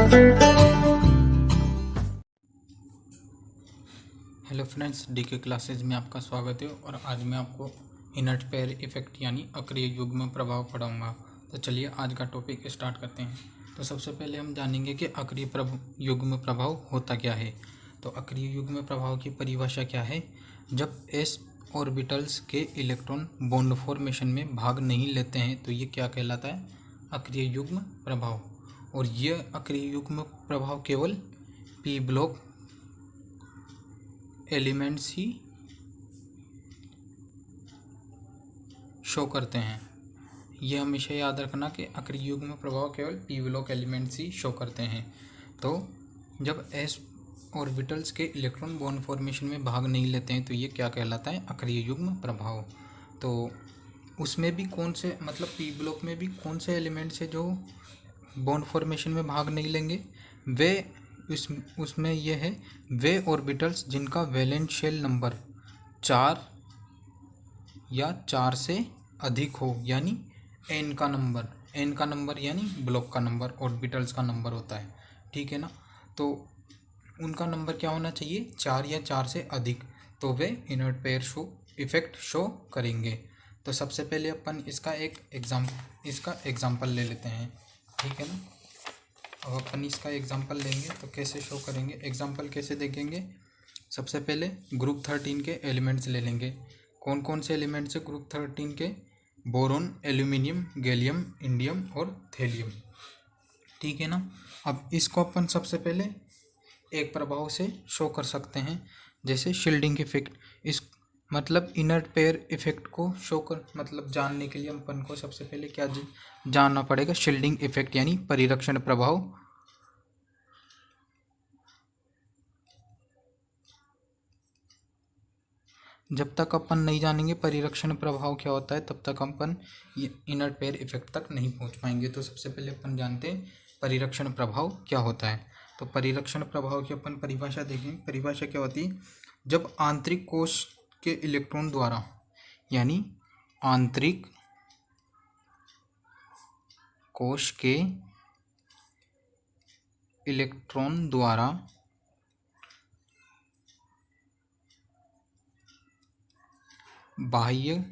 Hello friends, DK classes में आपका स्वागत है। और आज मैं आपको इनर्ट पेयर इफेक्ट यानी अक्रिय युग्म प्रभाव पढ़ाऊंगा। तो चलिए आज का टॉपिक स्टार्ट करते हैं। तो सबसे पहले हम जानेंगे कि अक्रिय युग्म प्रभाव होता क्या है। तो अक्रिय युग्म प्रभाव की परिभाषा क्या है? जब एस ऑर्बिटल्स के इलेक्ट्रॉन बॉन्ड फॉर्मेशन में भाग नहीं लेते हैं तो ये क्या कहलाता है? अक्रिय युग्म प्रभाव। और यह अक्रिय युग्म प्रभाव केवल पी ब्लॉक एलिमेंट्स ही शो करते हैं। यह हमेशा याद रखना कि अक्रिय युग्म प्रभाव केवल पी ब्लॉक एलिमेंट्स ही शो करते हैं। तो जब एस ऑर्बिटल्स के इलेक्ट्रॉन बॉन्ड फॉर्मेशन में भाग नहीं लेते हैं तो ये क्या कहलाता है? अक्रिय युग्म प्रभाव। तो उसमें भी कौन से, मतलब पी ब्लॉक में भी कौन से एलिमेंट्स है जो बॉन्ड फॉर्मेशन में भाग नहीं लेंगे? वे उसमें यह है वे ऑर्बिटल्स जिनका वैलेंट शेल नंबर 4 या 4 से अधिक हो, यानी एन का नंबर यानी ब्लॉक का नंबर ऑर्बिटल्स का नंबर होता है, ठीक है ना। तो उनका नंबर क्या होना चाहिए? 4 या 4 से अधिक, तो वे इनर्ट पेयर इफेक्ट शो करेंगे। तो सबसे पहले अपन इसका एग्जाम्पल ले लेते हैं, ठीक है ना। अब अपन इसका एग्जाम्पल लेंगे तो कैसे शो करेंगे, एग्जाम्पल कैसे देखेंगे? सबसे पहले ग्रुप 13 के एलिमेंट्स ले लेंगे। कौन कौन से एलिमेंट्स है ग्रुप 13 के? बोरोन, एल्यूमिनियम, गैलियम, इंडियम और थेलियम, ठीक है ना। अब इसको अपन सबसे पहले एक प्रभाव से शो कर सकते हैं, जैसे शील्डिंग इफेक्ट। इस मतलब इनर्ट पेयर इफेक्ट को शो कर, मतलब जानने के लिए अपन को सबसे पहले क्या जानना पड़ेगा? शील्डिंग इफेक्ट यानी परिरक्षण प्रभाव। जब तक अपन नहीं जानेंगे परिरक्षण प्रभाव क्या होता है तब तक अपन इनर्ट पेयर इफेक्ट तक नहीं पहुंच पाएंगे। तो सबसे पहले अपन जानते हैं परिरक्षण प्रभाव क्या होता है। तो परिरक्षण प्रभाव की अपन परिभाषा देखें। परिभाषा क्या होती है? जब आंतरिक कोश के इलेक्ट्रॉन द्वारा, यानी आंतरिक कोश के इलेक्ट्रॉन द्वारा बाह्य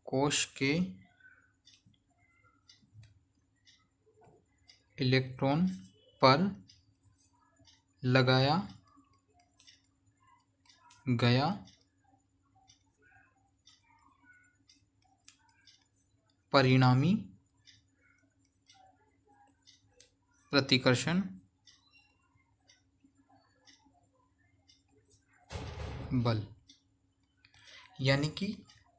कोश के इलेक्ट्रॉन पर लगाया गया परिणामी प्रतिकर्षण बल, यानी कि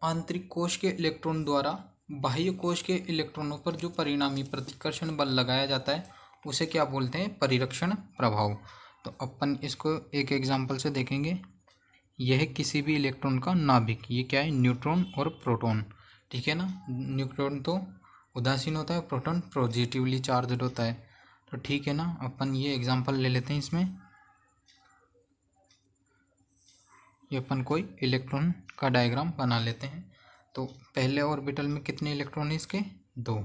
आंतरिक कोश के इलेक्ट्रॉन द्वारा बाह्य कोश के इलेक्ट्रॉनों पर जो परिणामी प्रतिकर्षण बल लगाया जाता है उसे क्या बोलते हैं? परिरक्षण प्रभाव। तो अपन इसको एक एग्जांपल से देखेंगे। यह किसी भी इलेक्ट्रॉन का नाभिक, ये क्या है? न्यूट्रॉन और प्रोटॉन, ठीक है ना। न्यूट्रॉन तो उदासीन होता है, प्रोटॉन पॉजिटिवली चार्जड होता है। तो ठीक है ना, अपन ये एग्जांपल ले लेते हैं। इसमें ये अपन कोई इलेक्ट्रॉन का डायग्राम बना लेते हैं। तो पहले ऑर्बिटल में कितने इलेक्ट्रॉन है इसके? 2,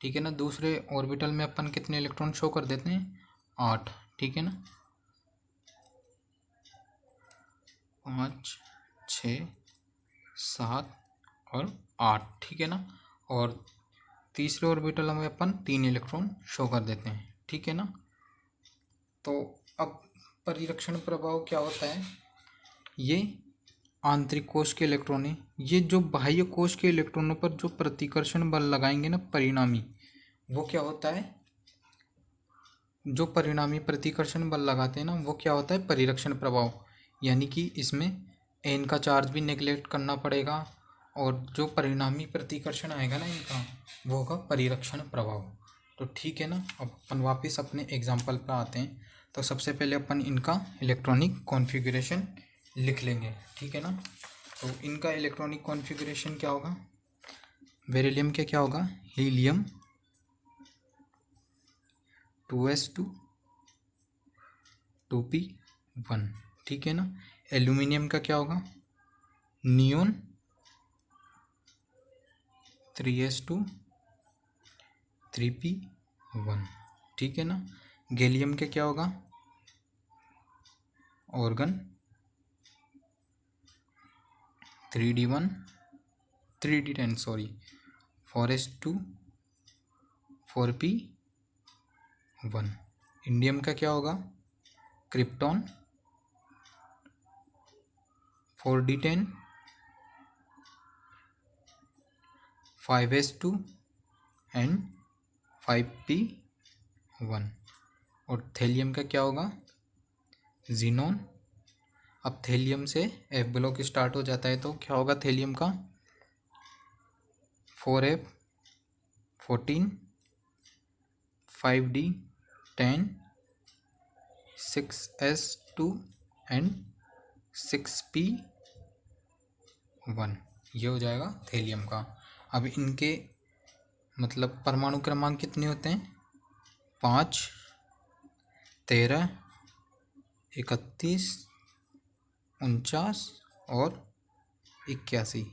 ठीक है ना। दूसरे ऑर्बिटल में अपन कितने इलेक्ट्रॉन शो कर देते हैं? 8, ठीक है ना। 5, 6, 7 और 8, ठीक है ना। और तीसरे ऑर्बिटल में अपन 3 इलेक्ट्रॉन शो कर देते हैं, ठीक है ना। तो अब परिरक्षण प्रभाव क्या होता है? ये आंतरिक कोश के इलेक्ट्रॉन है, ये जो बाह्य कोश के इलेक्ट्रॉनों पर जो प्रतिकर्षण बल लगाएंगे ना परिणामी, वो क्या होता है? जो परिणामी प्रतिकर्षण बल लगाते हैं ना वो क्या होता है? परिरक्षण प्रभाव। यानी कि इसमें एन का चार्ज भी नेग्लेक्ट करना पड़ेगा और जो परिणामी प्रतिकर्षण आएगा ना इनका, वो होगा परिरक्षण प्रभाव। तो ठीक है ना। अब अपन वापस अपने एग्जाम्पल पर आते हैं। तो सबसे पहले अपन इनका इलेक्ट्रॉनिक कॉन्फ़िगरेशन लिख लेंगे, ठीक है ना। तो इनका इलेक्ट्रॉनिक कॉन्फ़िगरेशन क्या होगा? बेरिलियम के क्या होगा? हीलियम 2s2 2p1, ठीक है ना। एल्यूमिनियम का क्या होगा? नियोन 3s2 3p1, ठीक है ना। गैलियम के क्या होगा, organ 3d1 3d10 sorry 4s2 4p1। Indium का क्या होगा, krypton 4d10 5s2 and 5p1। और थेलियम का क्या होगा, जीनोन। अब थेलियम से एफ ब्लॉक स्टार्ट हो जाता है, तो क्या होगा थेलियम का, 4f14 5d10 6s2 and 6p1। ये हो जाएगा थेलियम का। अब इनके मतलब परमाणु क्रमांक कितने होते हैं, 5 13 31 49 और 81।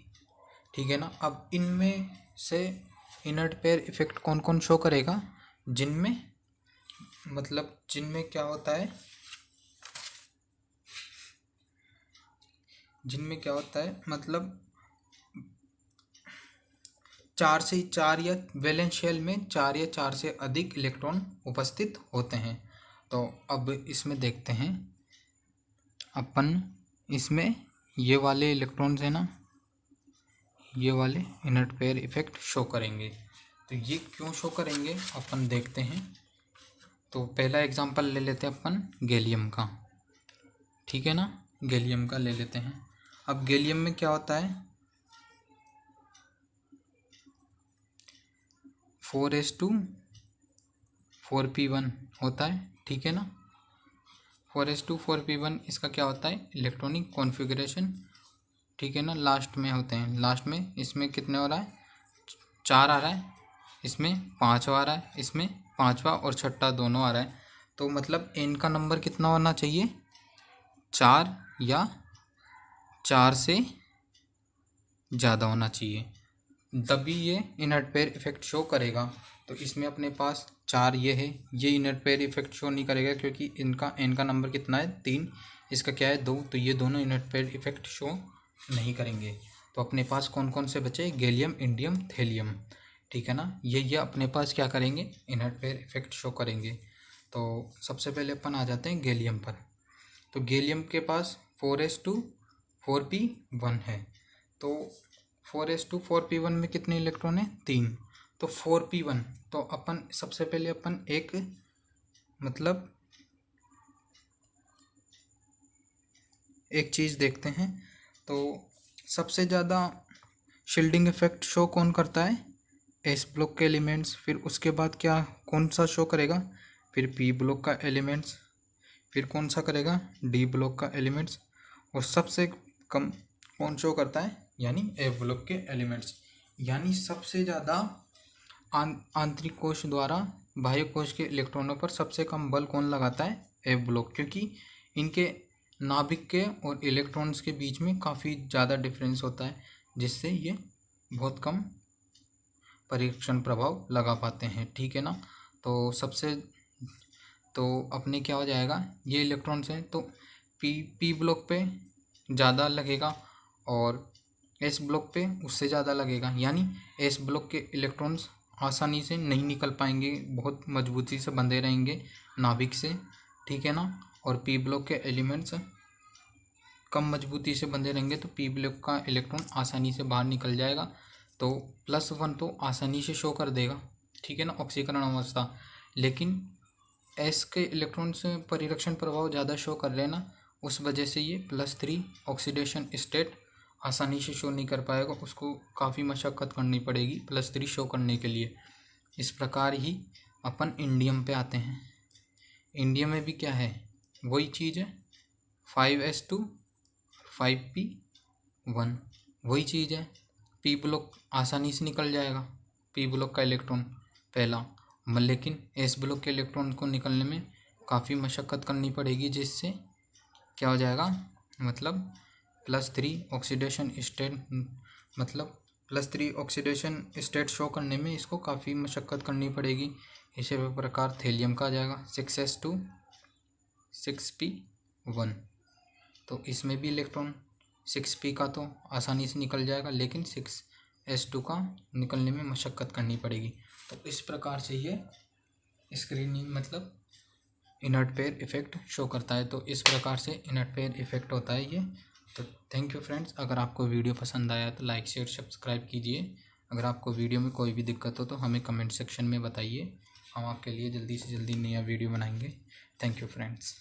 ठीक है ना। अब इनमें से इनर्ट पेयर इफेक्ट कौन कौन शो करेगा, जिनमें क्या होता है, जिनमें क्या होता है मतलब 4 से 4 या वैलेंस शेल में 4 या 4 से अधिक इलेक्ट्रॉन उपस्थित होते हैं। तो अब इसमें देखते हैं अपन, इसमें ये वाले इलेक्ट्रॉन्स है ना, ये वाले इनर्ट पेयर इफेक्ट शो करेंगे। तो ये क्यों शो करेंगे अपन देखते हैं। तो पहला एग्जांपल ले लेते हैं अपन गैलियम का, ठीक है ना। गैलियम का ले लेते हैं। अब गैलियम में क्या होता है, 4s2 4p1 होता है, ठीक है ना। 4s2 4p1 इसका क्या होता है, इलेक्ट्रॉनिक कॉन्फ़िगरेशन, ठीक है ना। लास्ट में होते हैं, लास्ट में इसमें कितने हो रहा है, 4 आ रहा है, इसमें 5 आ रहा है, इसमें 5वां और 6ठा दोनों आ रहा है। तो मतलब n का नंबर कितना होना चाहिए, 4 या 4 से ज़्यादा होना चाहिए, तभी ये इनर्ट पेयर इफेक्ट शो करेगा। तो इसमें अपने पास 4 ये है, ये इनर्ट पेयर इफेक्ट शो नहीं करेगा क्योंकि इनका n का नंबर कितना है, 3, इसका क्या है 2, तो ये दोनों इनर्ट पेयर इफेक्ट शो नहीं करेंगे। तो अपने पास कौन कौन से बचे, गैलियम इंडियम थेलियम, ठीक है ना। ये अपने पास क्या करेंगे, इनर्ट पेयर इफेक्ट शो करेंगे। तो सबसे पहले अपन आ जाते हैं गैलियम पर। तो गैलियम के पास 4s2 4p1 है। तो 4s2 4p1 में कितने इलेक्ट्रॉन है, 3। तो 4p1, तो अपन सबसे पहले अपन एक मतलब एक चीज़ देखते हैं। तो सबसे ज़्यादा शील्डिंग इफेक्ट शो कौन करता है, एस ब्लॉक के एलिमेंट्स, फिर उसके बाद क्या कौन सा शो करेगा, फिर पी ब्लॉक का एलिमेंट्स, फिर कौन सा करेगा, डी ब्लॉक का एलिमेंट्स, और सबसे कम कौन शो करता है, यानी एफ ब्लॉक के एलिमेंट्स। यानी सबसे ज़्यादा आंतरिक कोश द्वारा बाह्य कोश के इलेक्ट्रॉनों पर सबसे कम बल कौन लगाता है, एफ ब्लॉक, क्योंकि इनके नाभिक के और इलेक्ट्रॉन्स के बीच में काफ़ी ज़्यादा डिफरेंस होता है, जिससे ये बहुत कम परीक्षण प्रभाव लगा पाते हैं, ठीक है ना। तो अपने क्या हो जाएगा, ये इलेक्ट्रॉन्स हैं तो पी ब्लॉक पे ज़्यादा लगेगा और एस ब्लॉक पे उससे ज़्यादा लगेगा। यानी एस ब्लॉक के इलेक्ट्रॉन्स आसानी से नहीं निकल पाएंगे, बहुत मजबूती से बंधे रहेंगे नाभिक से, ठीक है ना। और पी ब्लॉक के एलिमेंट्स कम मजबूती से बंधे रहेंगे, तो पी ब्लॉक का इलेक्ट्रॉन आसानी से बाहर निकल जाएगा। तो +1 तो आसानी से शो कर देगा, ठीक है ना, ऑक्सीकरण अवस्था। लेकिन एस के इलेक्ट्रॉन्स परिरक्षण प्रभाव ज़्यादा शो कर रहे हैं ना, उस वजह से ये +3 ऑक्सीडेशन स्टेट आसानी से शो नहीं कर पाएगा, उसको काफ़ी मशक्क़त करनी पड़ेगी +3 शो करने के लिए। इस प्रकार ही अपन इंडियम पे आते हैं। इंडियम में भी क्या है, वही चीज़ है, 5s2 5p1 वही चीज़ है। पी ब्लॉक आसानी से निकल जाएगा, पी ब्लॉक का इलेक्ट्रॉन पहला, लेकिन एस ब्लॉक के इलेक्ट्रॉन को निकलने में काफ़ी मशक्क़त करनी पड़ेगी, जिससे क्या हो जाएगा, मतलब +3 ऑक्सीडेशन स्टेट, मतलब +3 ऑक्सीडेशन स्टेट शो करने में इसको काफ़ी मशक्क़त करनी पड़ेगी। इसी प्रकार थेलियम का आ जाएगा 6s2 6p1। तो इसमें भी इलेक्ट्रॉन 6p का तो आसानी से निकल जाएगा, लेकिन 6s2 का निकलने में मशक्क़त करनी पड़ेगी। तो इस प्रकार से ये स्क्रीनिंग मतलब इनर्ट पेयर इफ़ेक्ट शो करता है। तो इस प्रकार से इनर्ट पेयर इफ़ेक्ट होता है ये। तो थैंक यू फ्रेंड्स। अगर आपको वीडियो पसंद आया तो लाइक शेयर सब्सक्राइब कीजिए। अगर आपको वीडियो में कोई भी दिक्कत हो तो हमें कमेंट सेक्शन में बताइए, हम आपके लिए जल्दी से जल्दी नया वीडियो बनाएंगे। Thank you friends.